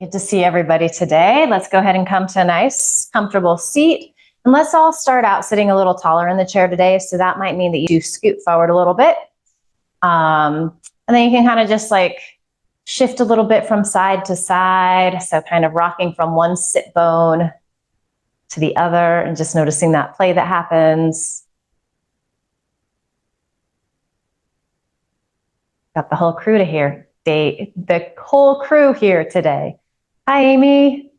Good to see everybody today. Let's go ahead and come to a nice, comfortable seat. And let's all start out sitting a little taller in the chair today. So that might mean that you scoot forward a little bit. And then you can kind of just like shift a little bit from side to side. So kind of rocking from one sit bone to the other and just noticing that play that happens. Got the whole crew to here. The whole crew here today. Hi, Amy.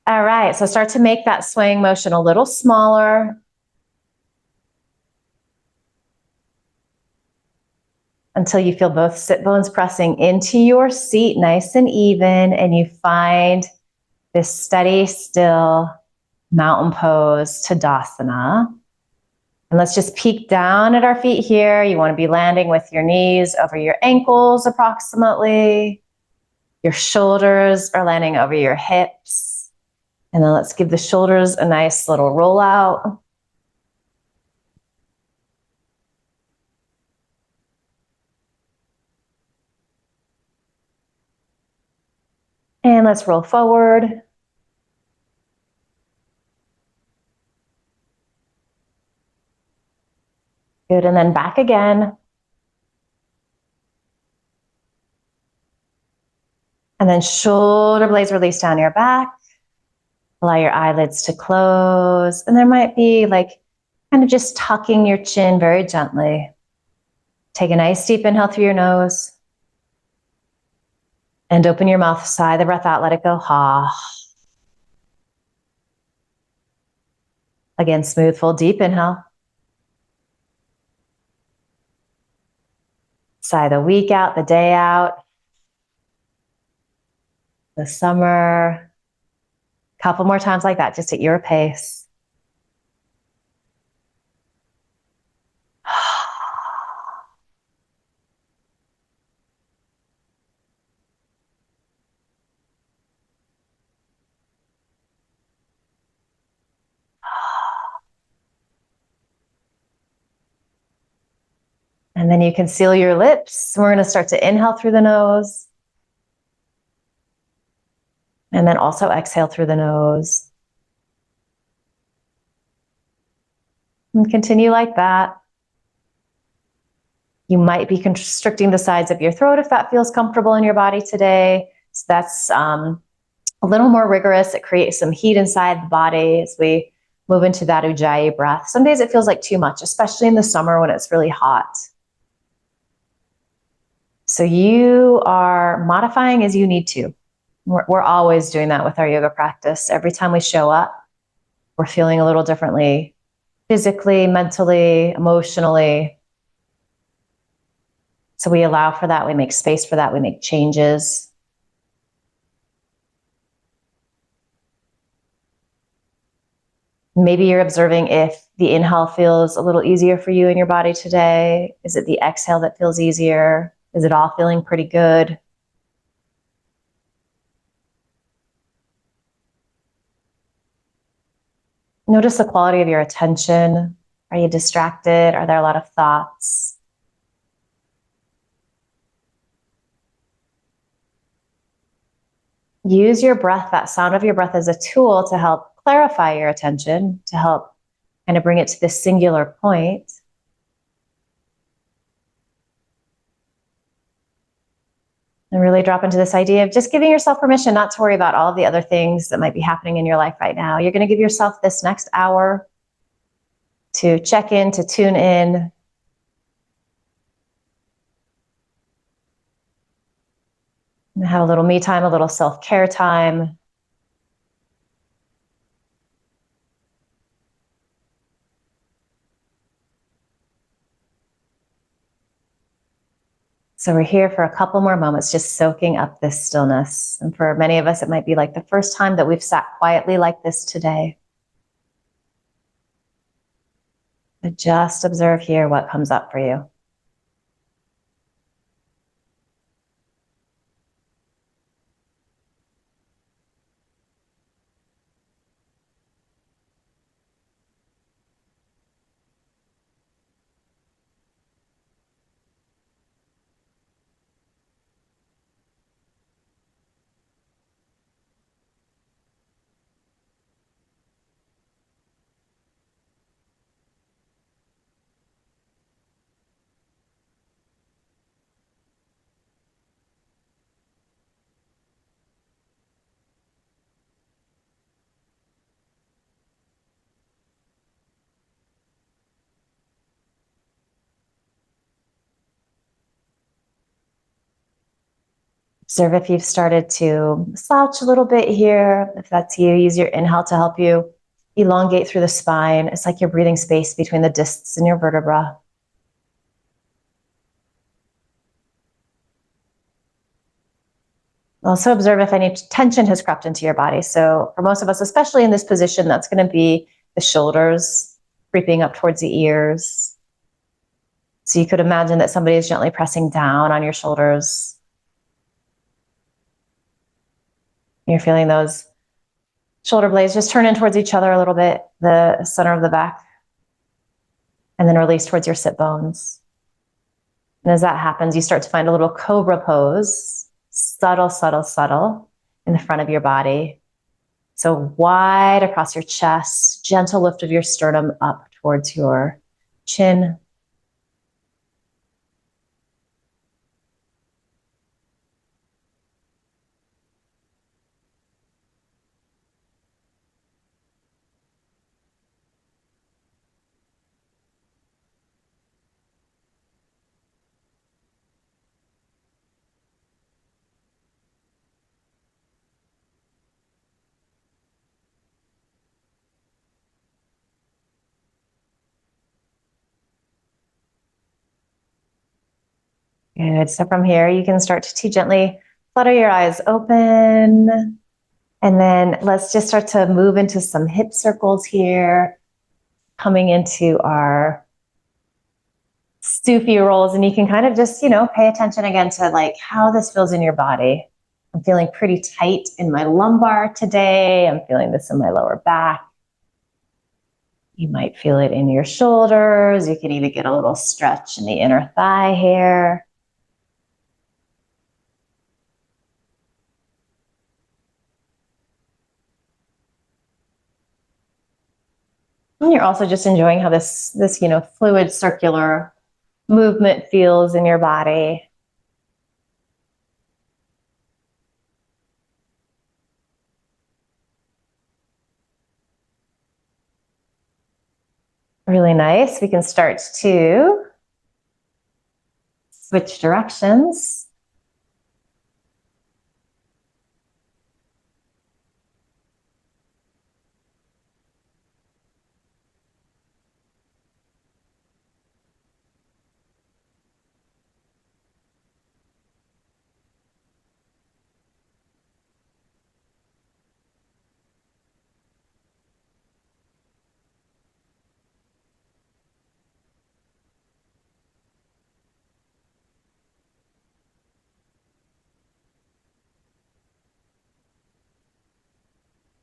All right, so start to make that swaying motion a little smaller. Until you feel both sit bones pressing into your seat nice and even, and you find this steady, still mountain pose, Tadasana. And let's just peek down at our feet here. You want to be landing with your knees over your ankles approximately. Your shoulders are landing over your hips. And then let's give the shoulders a nice little roll out. And let's roll forward. Good, and then back again. And then shoulder blades release down your back. Allow your eyelids to close. And there might be like kind of just tucking your chin very gently. Take a nice deep inhale through your nose. And open your mouth, sigh the breath out, let it go. Ha. Again, smooth, full, deep inhale. Sigh the week out, the day out, the summer. Couple more times like that, just at your pace. And then you can seal your lips. We're going to start to inhale through the nose. And then also exhale through the nose. And continue like that. You might be constricting the sides of your throat if that feels comfortable in your body today. So that's a little more rigorous. It creates some heat inside the body as we move into that Ujjayi breath. Some days it feels like too much, especially in the summer when it's really hot. So you are modifying as you need to. We're always doing that with our yoga practice. Every time we show up, we're feeling a little differently, physically, mentally, emotionally. So we allow for that, we make space for that, we make changes. Maybe you're observing if the inhale feels a little easier for you in your body today. Is it the exhale that feels easier? Is it all feeling pretty good? Notice the quality of your attention. Are you distracted? Are there a lot of thoughts? Use your breath, that sound of your breath, as a tool to help clarify your attention, to help kind of bring it to this singular point. And really drop into this idea of just giving yourself permission not to worry about all of the other things that might be happening in your life right now. You're going to give yourself this next hour to check in, to tune in. And have a little me time, a little self-care time. So we're here for a couple more moments, just soaking up this stillness. And for many of us, it might be like the first time that we've sat quietly like this today. But just observe here what comes up for you. Observe if you've started to slouch a little bit here. If that's you, use your inhale to help you elongate through the spine. It's like you're breathing space between the discs in your vertebra. Also observe if any tension has crept into your body. So for most of us, especially in this position, that's going to be the shoulders creeping up towards the ears. So you could imagine that somebody is gently pressing down on your shoulders. You're feeling those shoulder blades just turn in towards each other a little bit, the center of the back, and then release towards your sit bones. And as that happens, you start to find a little cobra pose, subtle, subtle, subtle, in the front of your body. So wide across your chest, gentle lift of your sternum up towards your chin. Good. So from here, you can start to gently flutter your eyes open. And then let's just start to move into some hip circles here, coming into our Sufi rolls. And you can kind of just, pay attention again to like how this feels in your body. I'm feeling pretty tight in my lumbar today. I'm feeling this in my lower back. You might feel it in your shoulders. You can even get a little stretch in the inner thigh hair. And you're also just enjoying how this fluid circular movement feels in your body. Really nice. We can start to switch directions.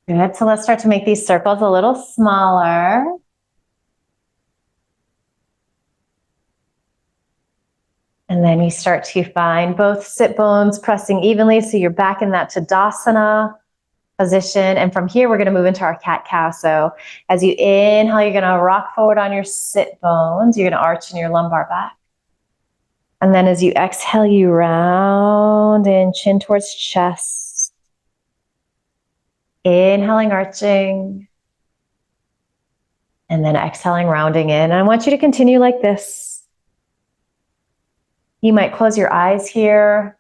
Good. So let's start to make these circles a little smaller. And then you start to find both sit bones pressing evenly. So you're back in that Tadasana position. And from here, we're going to move into our cat-cow. So as you inhale, you're going to rock forward on your sit bones. You're going to arch in your lumbar back. And then as you exhale, you round in, chin towards chest. Inhaling, arching. And then exhaling, rounding in. And I want you to continue like this. You might close your eyes here.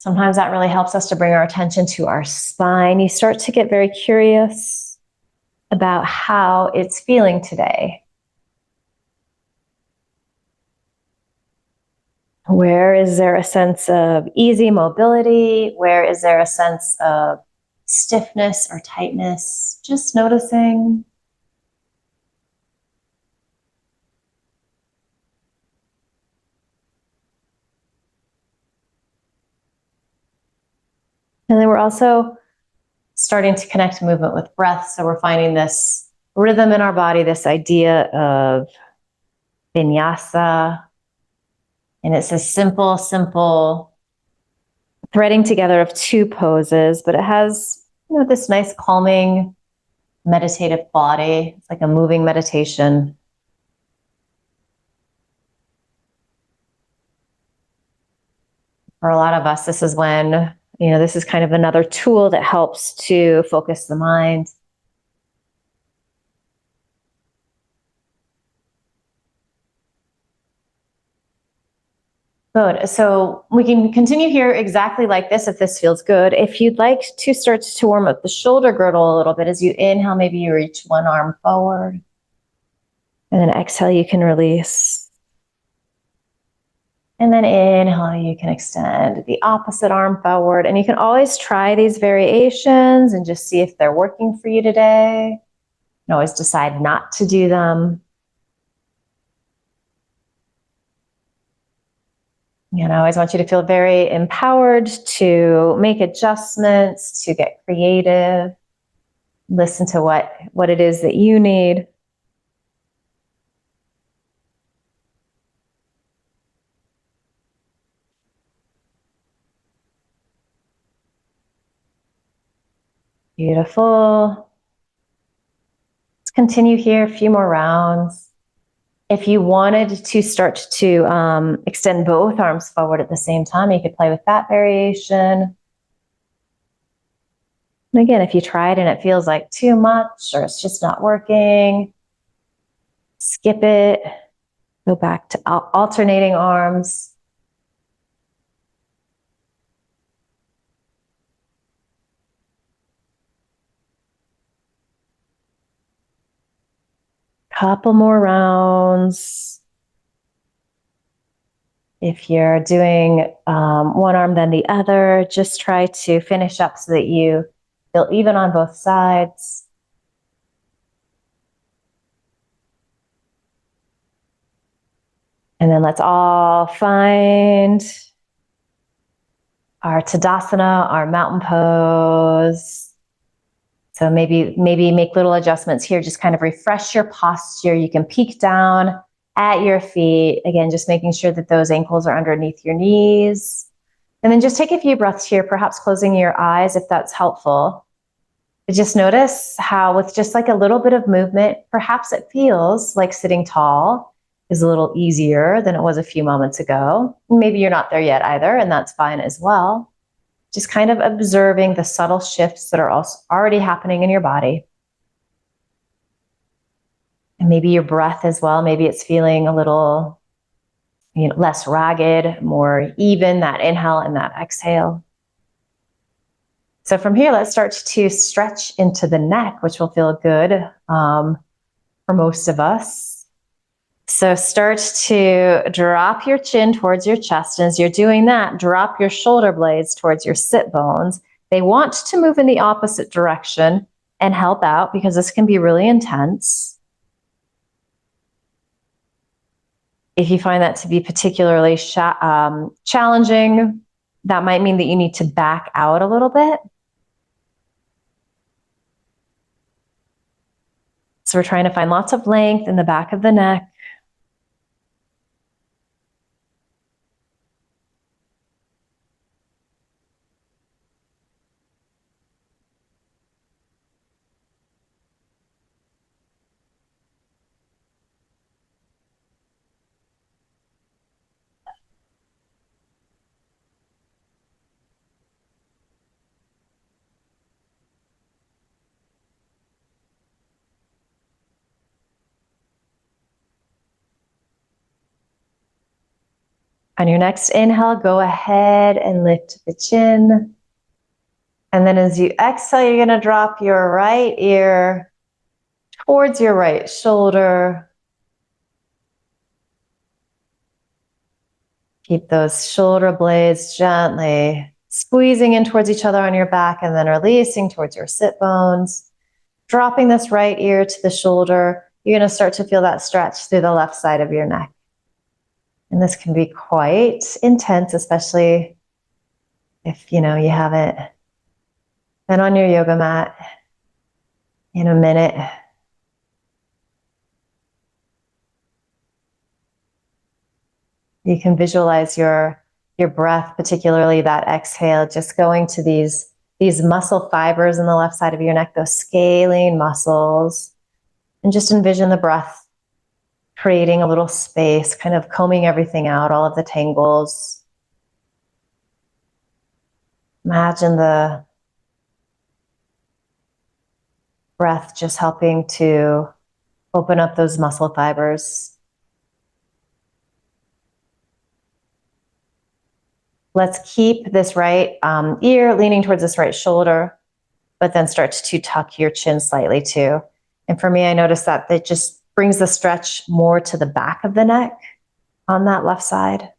Sometimes that really helps us to bring our attention to our spine. You start to get very curious about how it's feeling today. Where is there a sense of easy mobility? Where is there a sense of stiffness or tightness? Just noticing. And then we're also starting to connect movement with breath. So we're finding this rhythm in our body, this idea of vinyasa. And it's a simple, simple threading together of two poses, but it has, this nice calming, meditative quality. It's like a moving meditation. For a lot of us, this is when, this is kind of another tool that helps to focus the mind. Good. So we can continue here exactly like this if this feels good. If you'd like to start to warm up the shoulder girdle a little bit, as you inhale, maybe you reach one arm forward. And then exhale, you can release. And then inhale, you can extend the opposite arm forward. And you can always try these variations and just see if they're working for you today. You can always decide not to do them. And I always want you to feel very empowered to make adjustments, to get creative, listen to what it is that you need. Beautiful. Let's continue here a few more rounds. If you wanted to start to extend both arms forward at the same time, you could play with that variation. And again, if you try it and it feels like too much or it's just not working, skip it. Go back to alternating arms. Couple more rounds. If you're doing one arm then the other, just try to finish up so that you feel even on both sides. And then let's all find our Tadasana, our mountain pose. So maybe make little adjustments here, just kind of refresh your posture. You can peek down at your feet. Again, just making sure that those ankles are underneath your knees. And then just take a few breaths here, perhaps closing your eyes if that's helpful. But just notice how with just like a little bit of movement, perhaps it feels like sitting tall is a little easier than it was a few moments ago. Maybe you're not there yet either, and that's fine as well. Just kind of observing the subtle shifts that are also already happening in your body. And maybe your breath as well. Maybe it's feeling a little, less ragged, more even, that inhale and that exhale. So from here, let's start to stretch into the neck, which will feel good for most of us. So start to drop your chin towards your chest. And as you're doing that, drop your shoulder blades towards your sit bones. They want to move in the opposite direction and help out because this can be really intense. If you find that to be particularly challenging, that might mean that you need to back out a little bit. So we're trying to find lots of length in the back of the neck. On your next inhale, go ahead and lift the chin. And then as you exhale, you're going to drop your right ear towards your right shoulder. Keep those shoulder blades gently squeezing in towards each other on your back and then releasing towards your sit bones. Dropping this right ear to the shoulder, you're going to start to feel that stretch through the left side of your neck. And this can be quite intense, especially if you haven't been on your yoga mat in a minute. You can visualize your breath, particularly that exhale, just going to these muscle fibers in the left side of your neck, those scalene muscles, and just envision the breath creating a little space, kind of combing everything out, all of the tangles. Imagine the breath just helping to open up those muscle fibers. Let's keep this right ear leaning towards this right shoulder, but then start to tuck your chin slightly too. And for me, I notice that it just brings the stretch more to the back of the neck on that left side.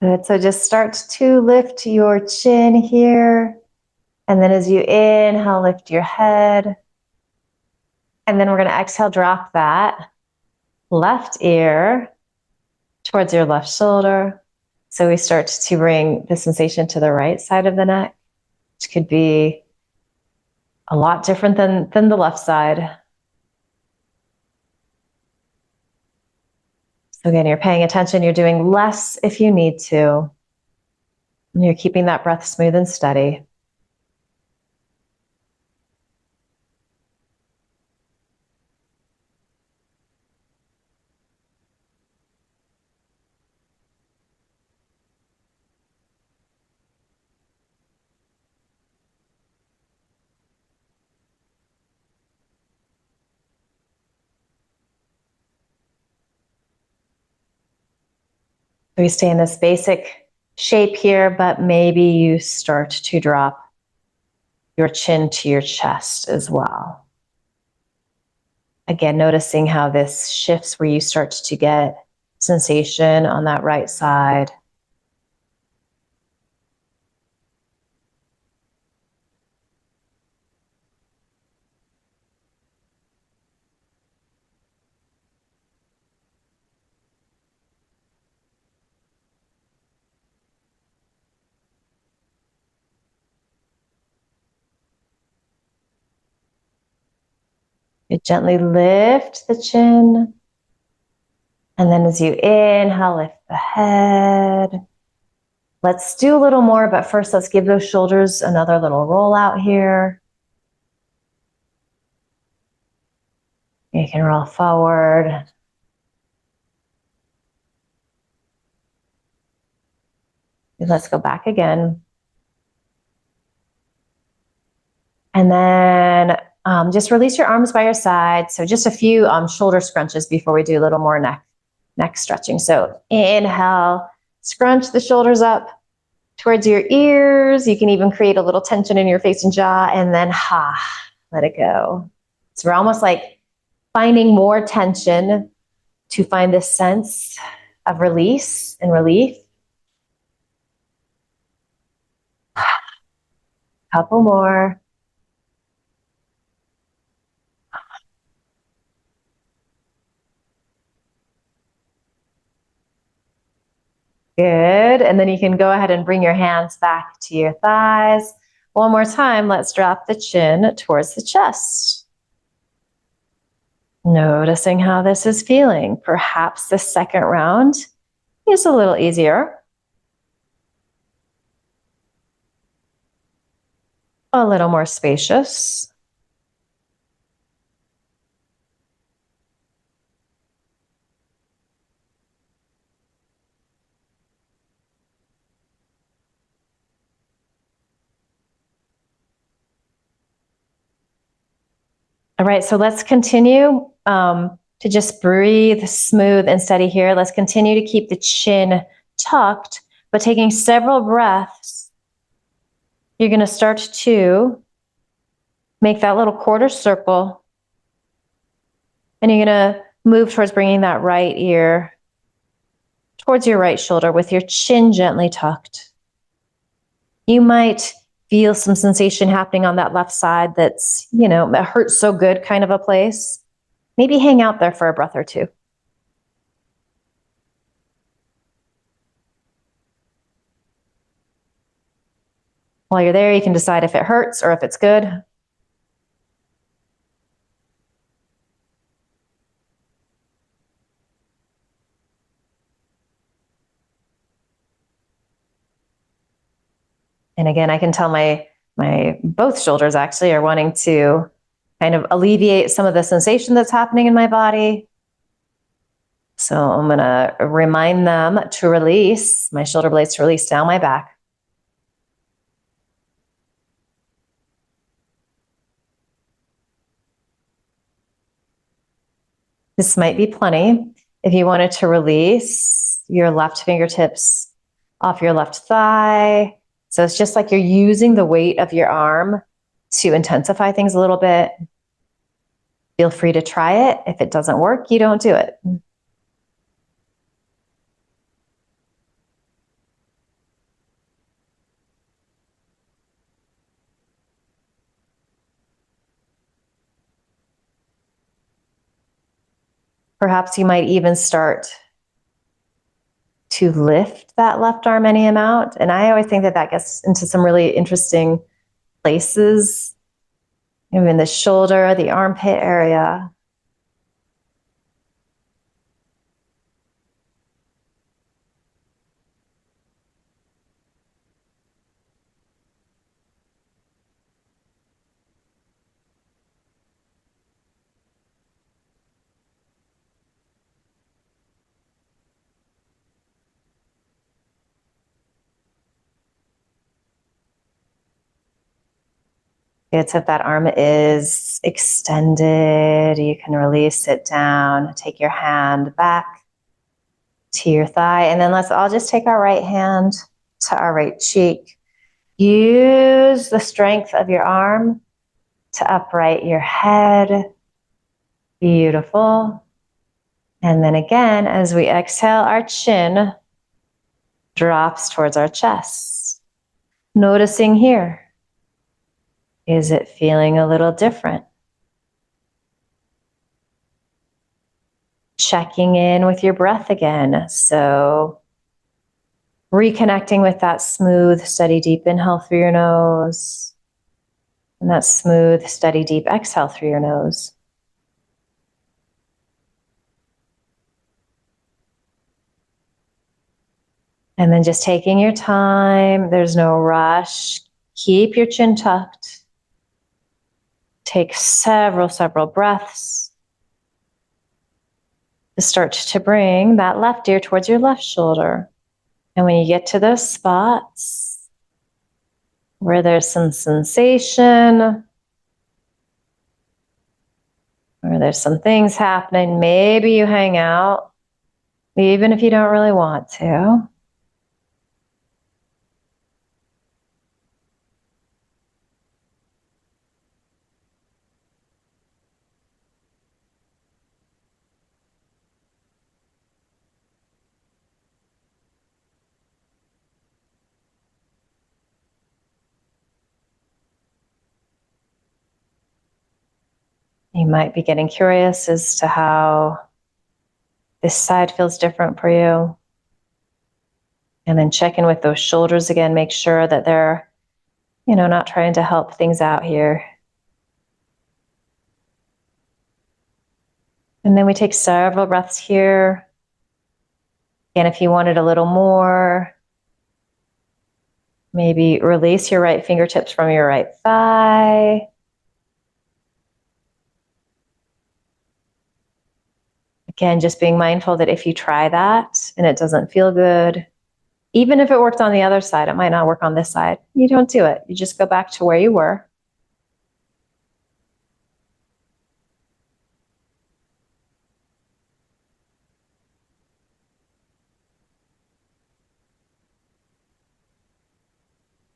Good, so just start to lift your chin here. And then as you inhale, lift your head. And then we're gonna exhale, drop that left ear towards your left shoulder. So we start to bring the sensation to the right side of the neck, which could be a lot different than the left side. So again, you're paying attention, you're doing less if you need to. And you're keeping that breath smooth and steady. We stay in this basic shape here, but maybe you start to drop your chin to your chest as well. Again, noticing how this shifts where you start to get sensation on that right side. You gently lift the chin. And then as you inhale, lift the head. Let's do a little more, but first let's give those shoulders another little roll out here. You can roll forward. Let's go back again. And then just release your arms by your side. So just a few shoulder scrunches before we do a little more neck stretching. So inhale, scrunch the shoulders up towards your ears. You can even create a little tension in your face and jaw, and then let it go. So we're almost like finding more tension to find this sense of release and relief. Couple more. Good. And then you can go ahead and bring your hands back to your thighs. One more time, let's drop the chin towards the chest. Noticing how this is feeling. Perhaps the second round is a little easier. A little more spacious. All right, so let's continue to just breathe smooth and steady here. Let's continue to keep the chin tucked, but taking several breaths, you're going to start to make that little quarter circle, and you're going to move towards bringing that right ear towards your right shoulder with your chin gently tucked. You might feel some sensation happening on that left side that's, it hurts so good kind of a place. Maybe hang out there for a breath or two. While you're there, you can decide if it hurts or if it's good. And again, I can tell my both shoulders actually are wanting to kind of alleviate some of the sensation that's happening in my body. So I'm going to remind them to release my shoulder blades, to release down my back. This might be plenty. If you wanted to release your left fingertips off your left thigh. So it's just like you're using the weight of your arm to intensify things a little bit. Feel free to try it. If it doesn't work, you don't do it. Perhaps you might even start to lift that left arm any amount. And I always think that that gets into some really interesting places, in the shoulder, the armpit area. It's if that arm is extended, you can release it down. Take your hand back to your thigh. And then let's all just take our right hand to our right cheek. Use the strength of your arm to upright your head. Beautiful. And then again, as we exhale, our chin drops towards our chest. Noticing here. Is it feeling a little different? Checking in with your breath again. So reconnecting with that smooth, steady, deep inhale through your nose. And that smooth, steady, deep exhale through your nose. And then just taking your time. There's no rush. Keep your chin tucked. Take several breaths to start to bring that left ear towards your left shoulder. And when you get to those spots where there's some sensation, or there's some things happening, maybe you hang out, even if you don't really want to. You might be getting curious as to how this side feels different for you. And then check in with those shoulders again. Make sure that they're, not trying to help things out here. And then we take several breaths here. And if you wanted a little more, maybe release your right fingertips from your right thigh. Again, just being mindful that if you try that and it doesn't feel good, even if it worked on the other side, it might not work on this side. You don't do it. You just go back to where you were.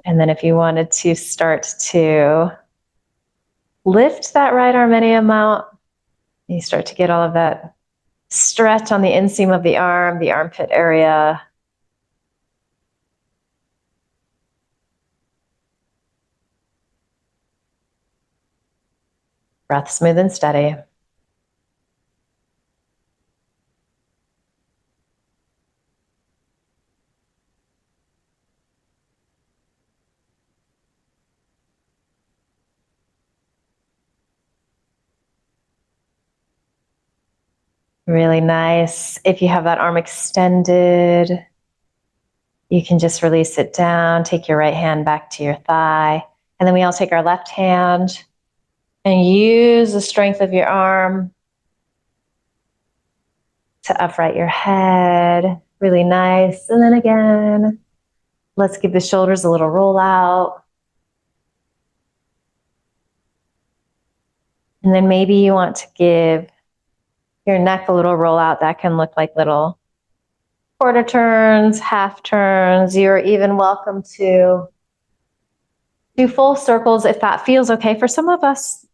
And then if you wanted to start to lift that right arm any amount, you start to get all of that stretch on the inseam of the arm, the armpit area. Breath smooth and steady. Really nice. If you have that arm extended, You can just release it down, take your right hand back to your thigh, and then we all take our left hand and use the strength of your arm to upright your head. Really nice. And then again, let's give the shoulders a little roll out. And then maybe you want to give your neck a little roll out. That can look like little quarter turns, half turns. You're even welcome to do full circles if that feels okay. For some of us,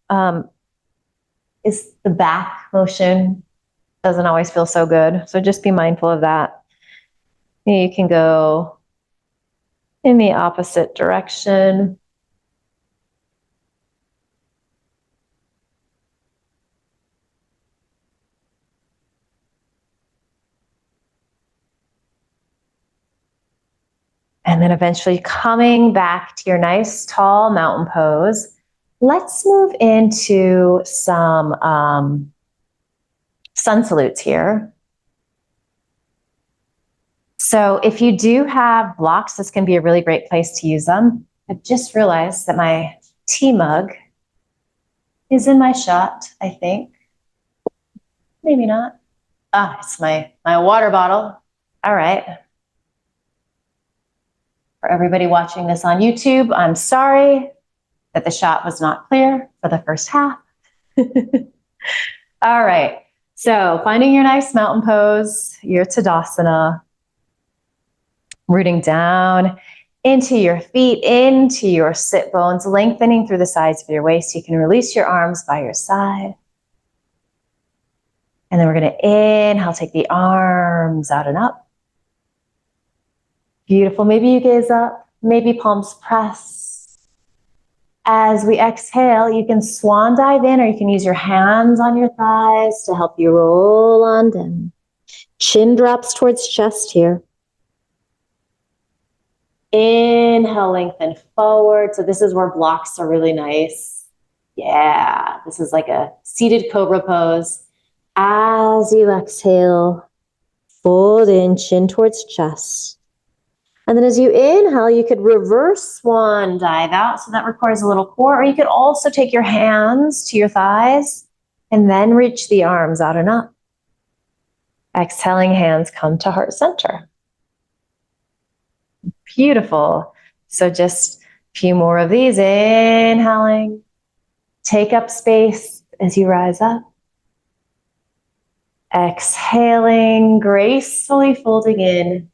is the back motion doesn't always feel so good. So just be mindful of that. You can go in the opposite direction. And then eventually coming back to your nice tall mountain pose. Let's move into some sun salutes here. So if you do have blocks, this can be a really great place to use them. I've just realized that my tea mug is in my shot, I think. Maybe not. It's my water bottle. All right. For everybody watching this on YouTube, I'm sorry that the shot was not clear for the first half. All right. So finding your nice mountain pose, your Tadasana, rooting down into your feet, into your sit bones, lengthening through the sides of your waist. You can release your arms by your side. And then we're going to inhale, take the arms out and up. Beautiful. Maybe you gaze up, maybe palms press. As we exhale, you can swan dive in, or you can use your hands on your thighs to help you roll on down. Chin drops towards chest here. Inhale, lengthen forward. So this is where blocks are really nice. Yeah, this is like a seated cobra pose. As you exhale, fold in, chin towards chest. And then as you inhale, you could reverse swan dive out. So that requires a little core. Or you could also take your hands to your thighs and then reach the arms out and up. Exhaling, hands come to heart center. Beautiful. So just a few more of these. Inhaling. Take up space as you rise up. Exhaling, gracefully folding in.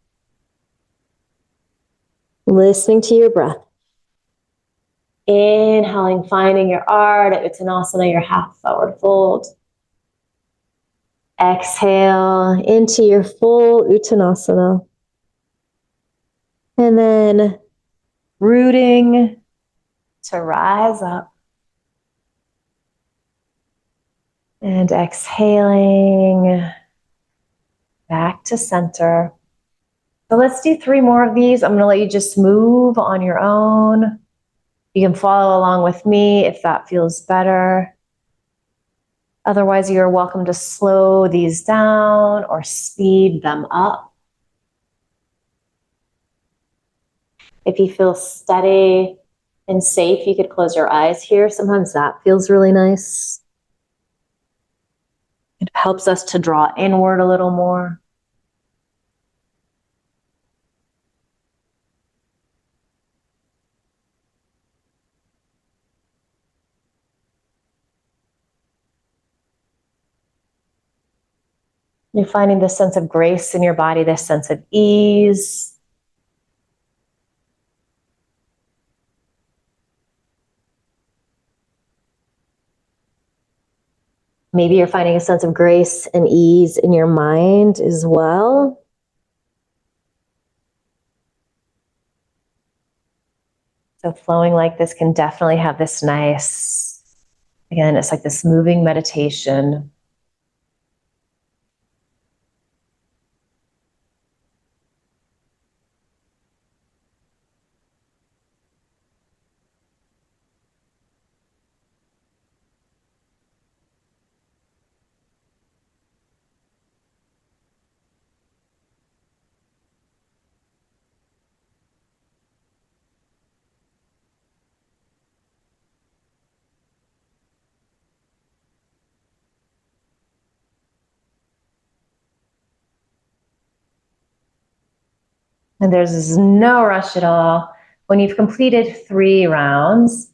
Listening to your breath. Inhaling, finding your Ardha Uttanasana, your half forward fold. Exhale into your full Uttanasana. And then rooting to rise up. And exhaling back to center. So let's do 3 more of these. I'm going to let you just move on your own. You can follow along with me if that feels better. Otherwise, you're welcome to slow these down or speed them up. If you feel steady and safe, you could close your eyes here. Sometimes that feels really nice. It helps us to draw inward a little more. You're finding this sense of grace in your body, this sense of ease. Maybe you're finding a sense of grace and ease in your mind as well. So flowing like this can definitely have this nice, again, it's like this moving meditation. And there's no rush at all. When you've completed 3 rounds,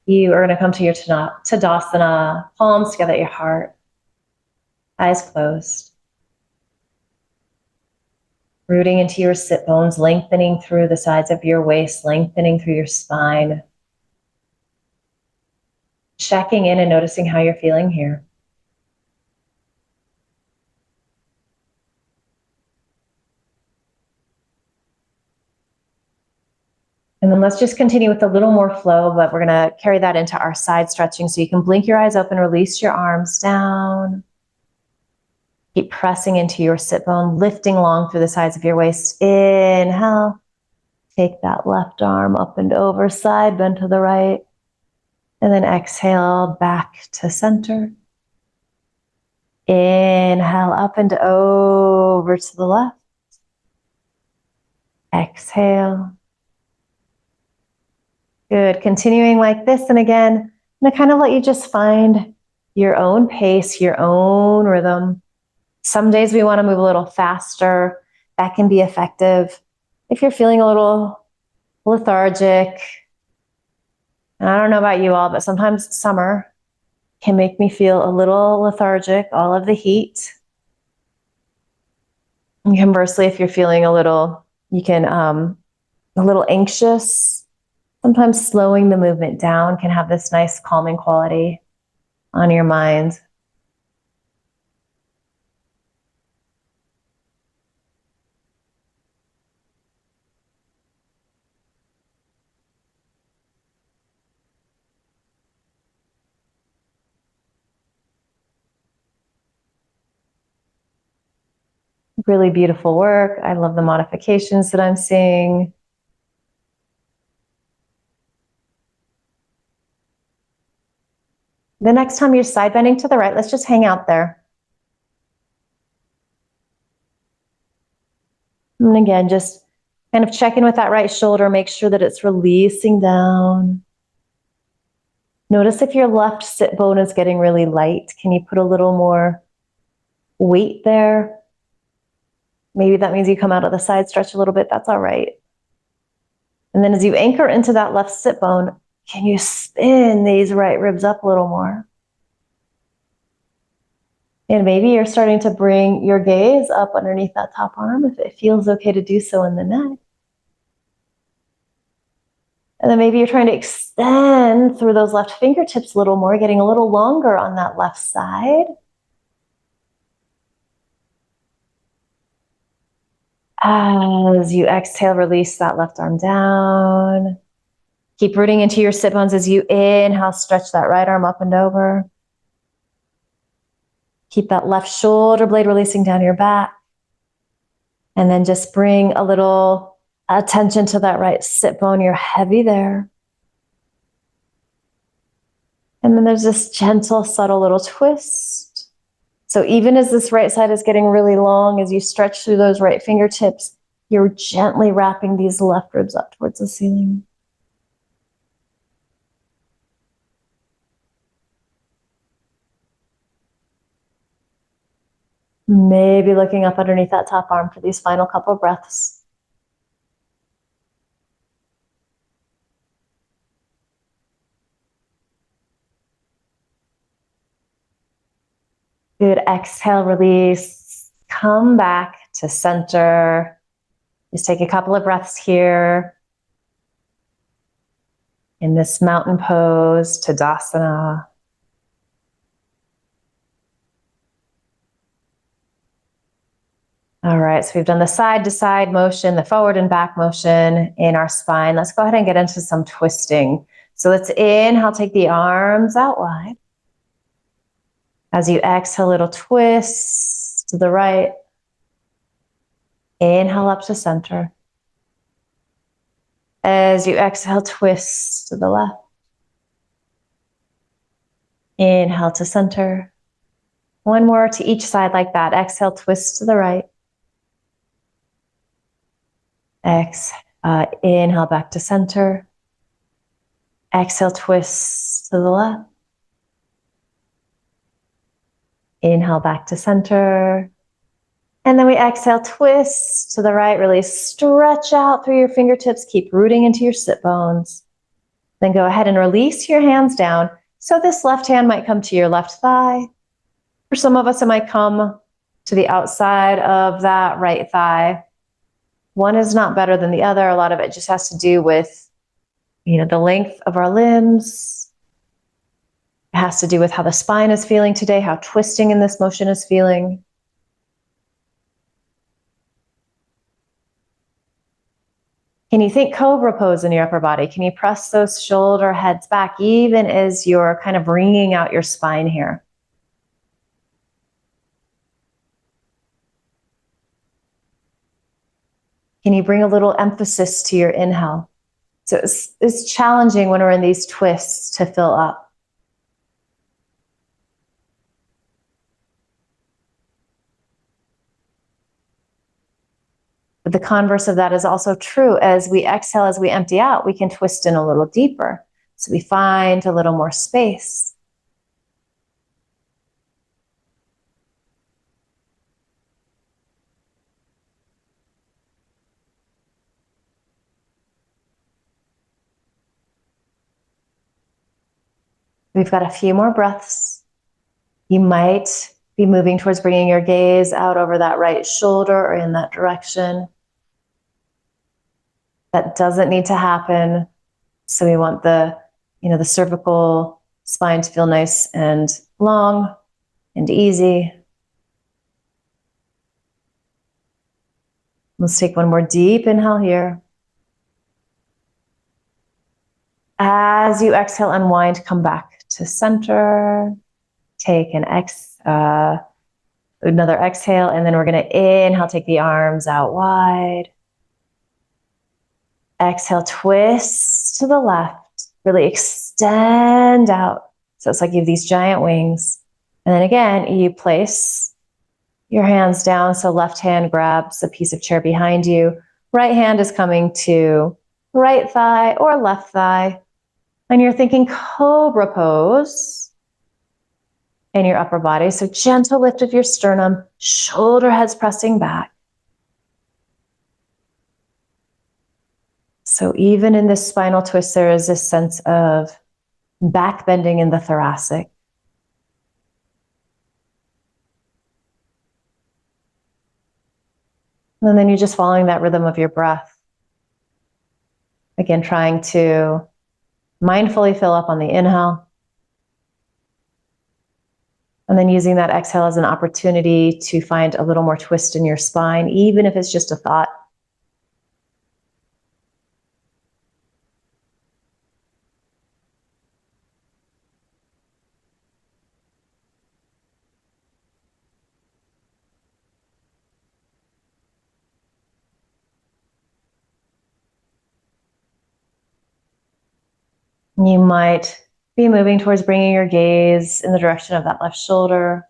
you are going to come to your Tadasana, palms together at your heart, eyes closed. Rooting into your sit bones, lengthening through the sides of your waist, lengthening through your spine. Checking in and noticing how you're feeling here. And then let's just continue with a little more flow, but we're going to carry that into our side stretching. So you can blink your eyes open, release your arms down. Keep pressing into your sit bone, lifting long through the sides of your waist. Inhale. Take that left arm up and over, side bend to the right. And then exhale back to center. Inhale up and over to the left. Exhale. Good. Continuing like this. And again, I'm going to kind of let you just find your own pace, your own rhythm. Some days we want to move a little faster. That can be effective. If you're feeling a little lethargic, and I don't know about you all, but sometimes summer can make me feel a little lethargic, all of the heat. And conversely, if you're feeling a little anxious, sometimes slowing the movement down can have this nice calming quality on your mind. Really beautiful work. I love the modifications that I'm seeing. The next time you're side bending to the right, let's just hang out there. And again, just kind of check in with that right shoulder, make sure that it's releasing down. Notice if your left sit bone is getting really light. Can you put a little more weight there? Maybe that means you come out of the side stretch a little bit. That's all right. And then as you anchor into that left sit bone, can you spin these right ribs up a little more? And maybe you're starting to bring your gaze up underneath that top arm if it feels okay to do so in the neck. And then maybe you're trying to extend through those left fingertips a little more, getting a little longer on that left side. As you exhale, release that left arm down. Keep rooting into your sit bones as you inhale, stretch that right arm up and over. Keep that left shoulder blade releasing down your back. And then just bring a little attention to that right sit bone. You're heavy there. And then there's this gentle, subtle little twist. So even as this right side is getting really long, as you stretch through those right fingertips, you're gently wrapping these left ribs up towards the ceiling. Maybe looking up underneath that top arm for these final couple of breaths. Good. Exhale, release. Come back to center. Just take a couple of breaths here. In this mountain pose, Tadasana. All right, so we've done the side to side motion, the forward and back motion in our spine. Let's go ahead and get into some twisting. So let's inhale, take the arms out wide. As you exhale, little twist to the right. Inhale up to center. As you exhale, twist to the left. Inhale to center. One more to each side like that. Exhale, twist to the right. Inhale back to center. Exhale, twist to the left. Inhale back to center. And then we exhale, twist to the right, really stretch out through your fingertips, keep rooting into your sit bones. Then go ahead and release your hands down. So this left hand might come to your left thigh. For some of us, it might come to the outside of that right thigh. One is not better than the other. A lot of it just has to do with, the length of our limbs. It has to do with how the spine is feeling today, how twisting in this motion is feeling. Can you think cobra pose in your upper body? Can you press those shoulder heads back even as you're kind of wringing out your spine here? Can you bring a little emphasis to your inhale? So it's challenging when we're in these twists to fill up. But the converse of that is also true. As we exhale, as we empty out, we can twist in a little deeper. So we find a little more space. We've got a few more breaths. You might be moving towards bringing your gaze out over that right shoulder or in that direction. That doesn't need to happen. So we want the cervical spine to feel nice and long and easy. Let's take one more deep inhale here. As you exhale, unwind, come back to center. Take another exhale, and then we're going to inhale, take the arms out wide. Exhale, twist to the left, really extend out. So it's like you have these giant wings. And then again, you place your hands down. So left hand grabs a piece of chair behind you. Right hand is coming to right thigh or left thigh. And you're thinking cobra pose in your upper body. So gentle lift of your sternum, shoulder heads pressing back. So even in this spinal twist, there is this sense of back bending in the thoracic. And then you're just following that rhythm of your breath. Again, trying to mindfully fill up on the inhale. And then using that exhale as an opportunity to find a little more twist in your spine, even if it's just a thought. You might be moving towards bringing your gaze in the direction of that left shoulder.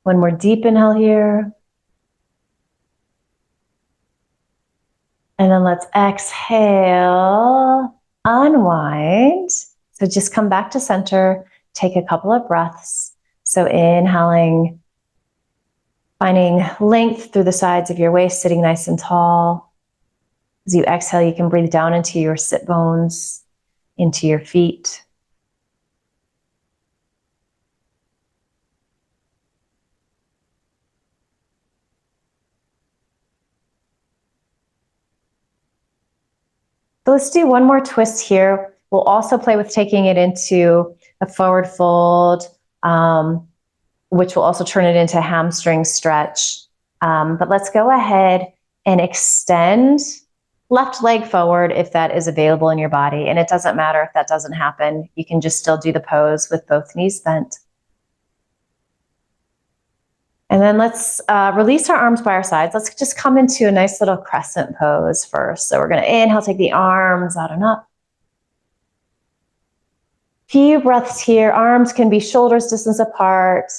One more deep inhale here. And then let's exhale, unwind. So just come back to center, take a couple of breaths. So inhaling, finding length through the sides of your waist, sitting nice and tall. As you exhale, you can breathe down into your sit bones, into your feet. So let's do one more twist here. We'll also play with taking it into a forward fold, which will also turn it into a hamstring stretch. But let's go ahead and extend left leg forward if that is available in your body. And it doesn't matter if that doesn't happen. You can just still do the pose with both knees bent. And then let's release our arms by our sides. Let's just come into a nice little crescent pose first. So we're going to inhale, take the arms out and up. Few breaths here. Arms can be shoulders distance apart.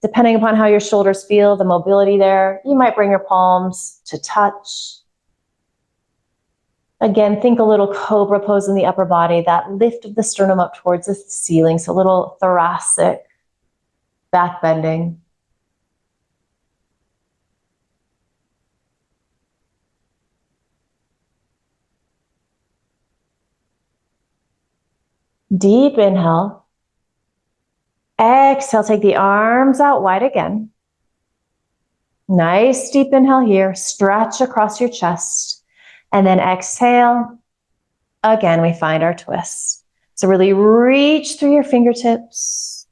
Depending upon how your shoulders feel, the mobility there, you might bring your palms to touch. Again, think a little cobra pose in the upper body, that lift of the sternum up towards the ceiling, so a little thoracic back bending. Deep inhale. Exhale, take the arms out wide again. Nice deep inhale here. Stretch across your chest. And then exhale. Again, we find our twist. So really reach through your fingertips.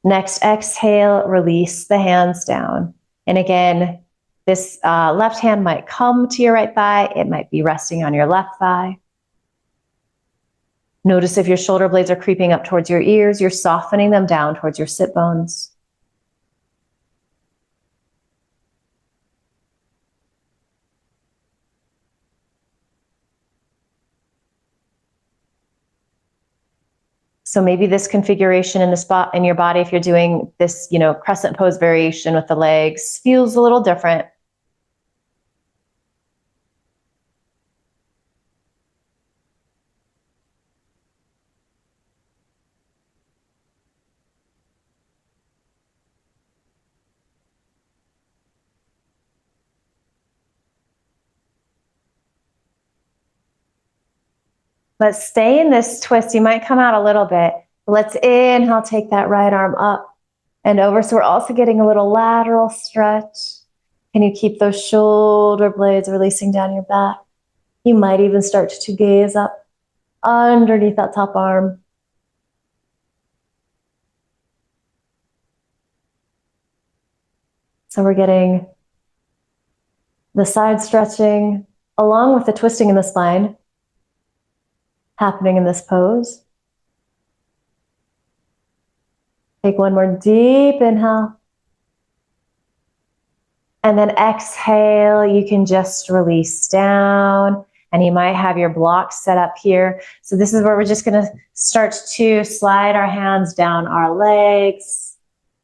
Next exhale, release the hands down. And again, this left hand might come to your right thigh. It might be resting on your left thigh. Notice if your shoulder blades are creeping up towards your ears, you're softening them down towards your sit bones. So maybe this configuration in the spot in your body, if you're doing this, crescent pose variation with the legs, feels a little different. Let's stay in this twist. You might come out a little bit. Let's inhale, take that right arm up and over. So we're also getting a little lateral stretch. Can you keep those shoulder blades releasing down your back? You might even start to gaze up underneath that top arm. So we're getting the side stretching along with the twisting in the spine happening in this pose. Take one more deep inhale. And then exhale, you can just release down. And you might have your blocks set up here. So this is where we're just gonna start to slide our hands down our legs.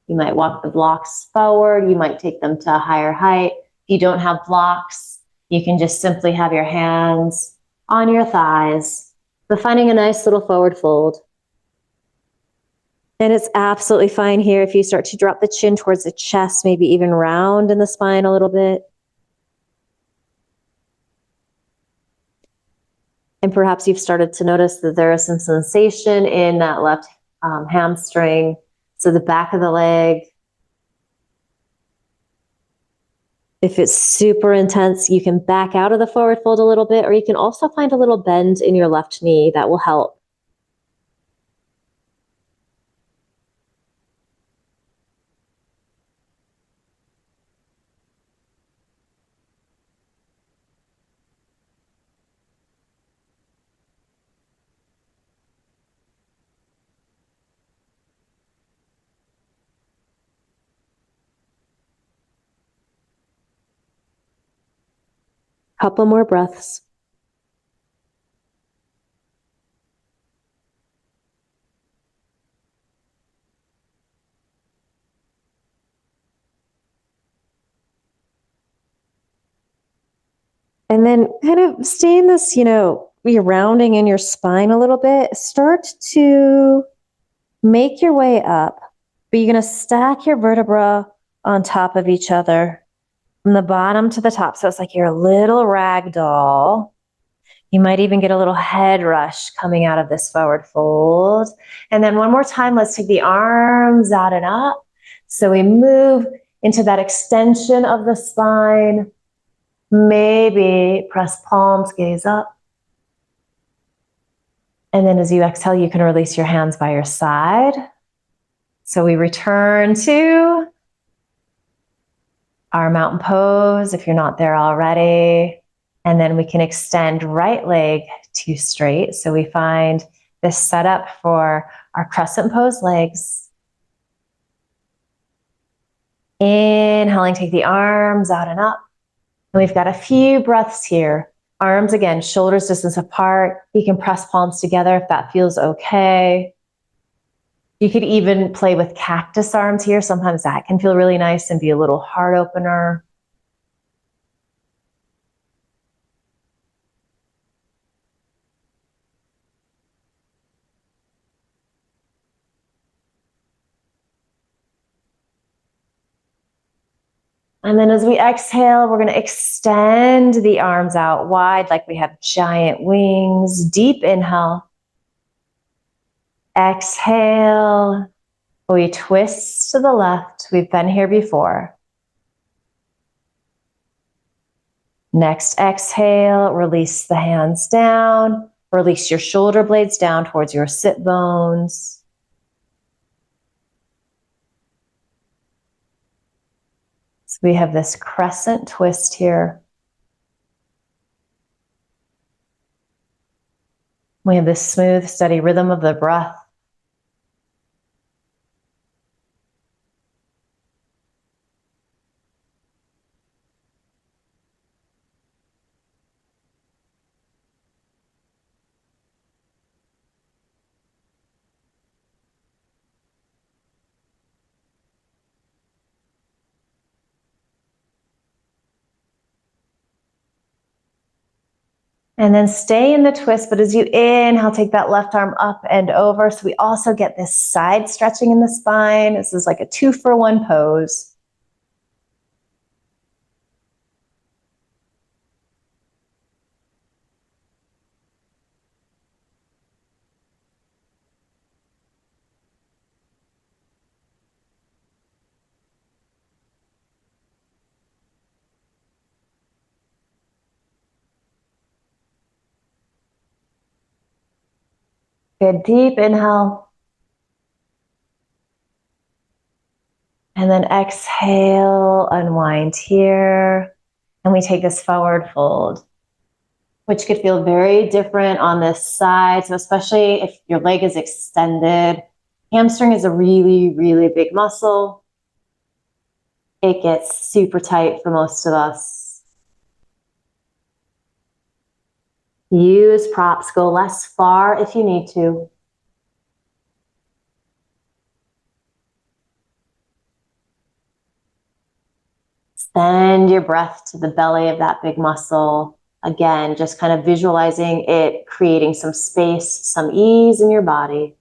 You might walk the blocks forward. You might take them to a higher height. If you don't have blocks, you can just simply have your hands on your thighs, but finding a nice little forward fold. And it's absolutely fine here if you start to drop the chin towards the chest, maybe even round in the spine a little bit. And perhaps you've started to notice that there is some sensation in that left hamstring. So the back of the leg. If it's super intense, you can back out of the forward fold a little bit, or you can also find a little bend in your left knee that will help. Couple more breaths. And then kind of stay in this, you're rounding in your spine a little bit. Start to make your way up, but you're going to stack your vertebra on top of each other from the bottom to the top. So it's like you're a little rag doll. You might even get a little head rush coming out of this forward fold. And then one more time, let's take the arms out and up. So we move into that extension of the spine. Maybe press palms, gaze up. And then as you exhale, you can release your hands by your side. So we return to our mountain pose if you're not there already. And then we can extend right leg to straight. So we find this setup for our crescent pose legs. Inhaling, take the arms out and up. And we've got a few breaths here. Arms again, shoulders distance apart. You can press palms together if that feels okay. You could even play with cactus arms here. Sometimes that can feel really nice and be a little heart opener. And then as we exhale, we're going to extend the arms out wide like we have giant wings. Deep inhale. Exhale. We twist to the left. We've been here before. Next exhale, release the hands down. Release your shoulder blades down towards your sit bones. So we have this crescent twist here. We have this smooth, steady rhythm of the breath. And then stay in the twist, but as you inhale, take that left arm up and over. So we also get this side stretching in the spine. This is like a 2-for-1 pose. Good, deep inhale. And then exhale, unwind here. And we take this forward fold, which could feel very different on this side. So especially if your leg is extended, hamstring is a really, really big muscle. It gets super tight for most of us. Use props, go less far if you need to. Send your breath to the belly of that big muscle. Again, just kind of visualizing it creating some space, some ease in your body.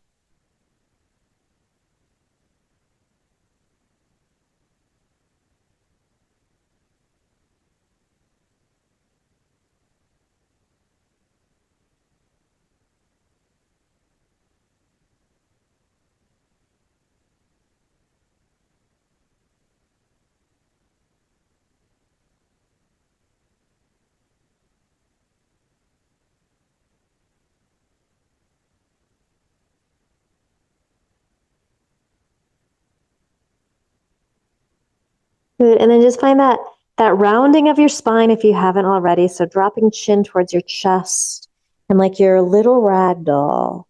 Good, and then just find that rounding of your spine if you haven't already. So dropping chin towards your chest and like your little rag doll.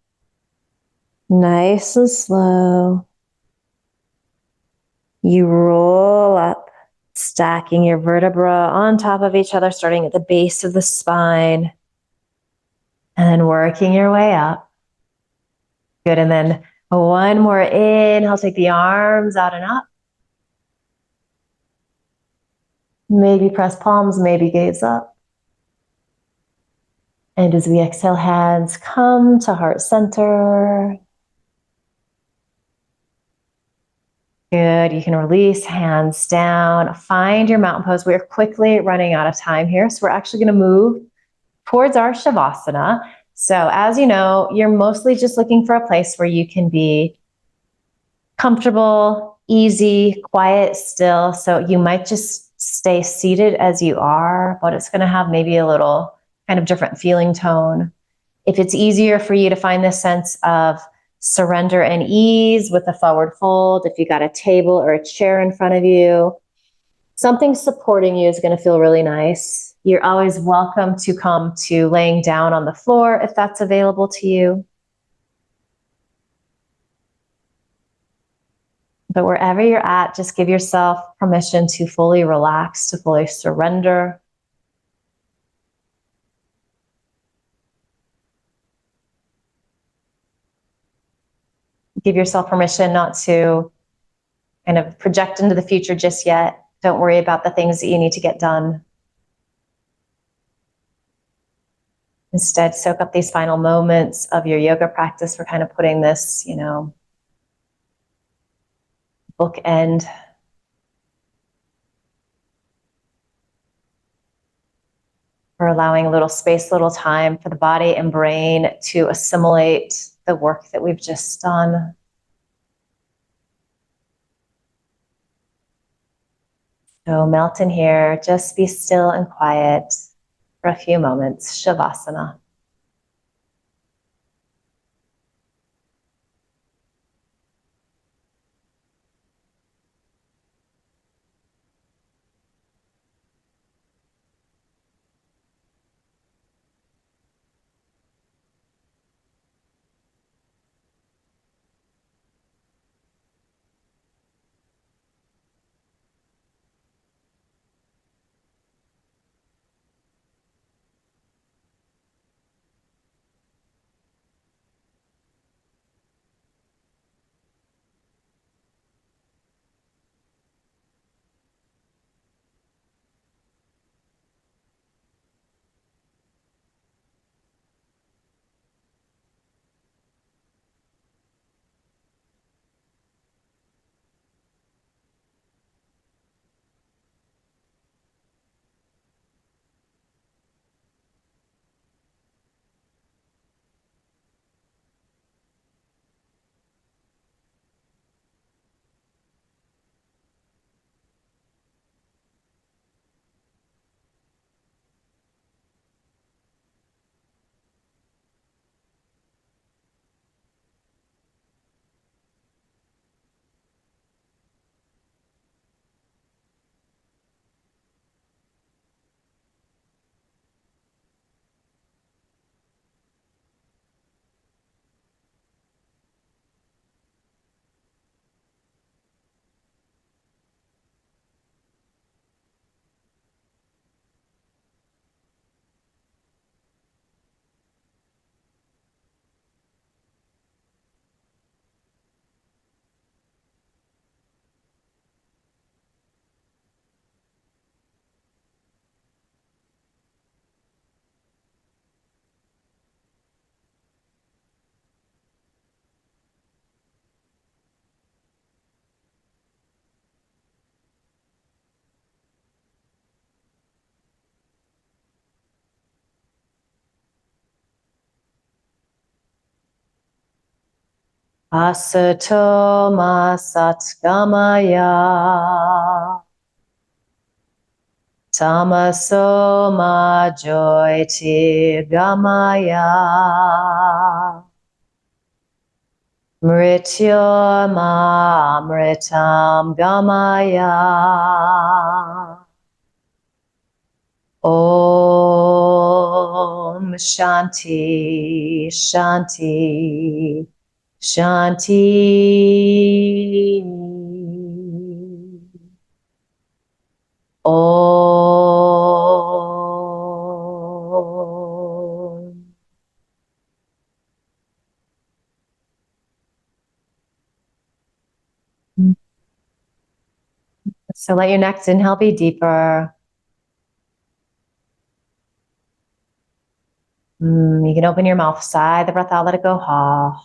Nice and slow. You roll up, stacking your vertebra on top of each other, starting at the base of the spine, and then working your way up. Good, and then one more inhale, take the arms out and up. Maybe press palms, maybe gaze up. And as we exhale, hands come to heart center. Good, you can release, hands down. Find your mountain pose. We're quickly running out of time here, so we're actually going to move towards our Shavasana. So as you know, you're mostly just looking for a place where you can be comfortable, easy, quiet, still. So you might just stay seated as you are, but it's going to have maybe a little kind of different feeling tone. If it's easier for you to find this sense of surrender and ease with a forward fold, if you got a table or a chair in front of you, something supporting you is going to feel really nice. You're always welcome to come to laying down on the floor if that's available to you. But wherever you're at, just give yourself permission to fully relax, to fully surrender. Give yourself permission not to kind of project into the future just yet. Don't worry about the things that you need to get done. Instead, soak up these final moments of your yoga practice. We're kind of putting this, bookend. We're allowing a little space, little time for the body and brain to assimilate the work that we've just done. So melt in here, just be still and quiet for a few moments. Shavasana. Asato ma satgamaya. Tamaso ma jyotirgamaya. Mrityorma amritam gamaya. Om Shanti Shanti Shanti. Om. So let your next inhale be deeper. You can open your mouth, sigh the breath out, let it go.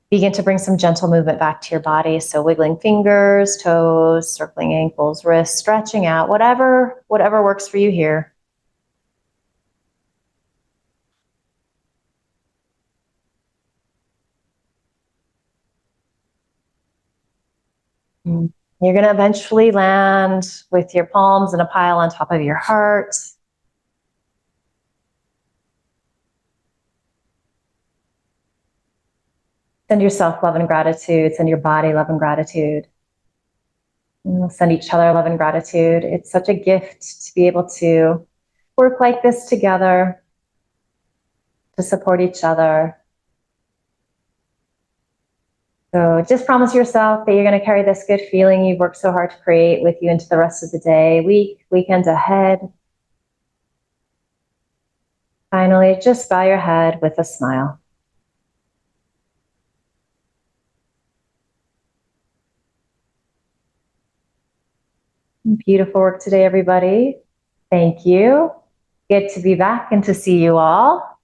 Begin to bring some gentle movement back to your body. So wiggling fingers, toes, circling ankles, wrists, stretching out, whatever works for you here. You're going to eventually land with your palms in a pile on top of your heart. Send yourself love and gratitude. Send your body love and gratitude. We'll send each other love and gratitude. It's such a gift to be able to work like this together, to support each other. So just promise yourself that you're going to carry this good feeling you've worked so hard to create with you into the rest of the day, week, weekend ahead. Finally, just bow your head with a smile. Beautiful work today, everybody. Thank you. Good to be back and to see you all.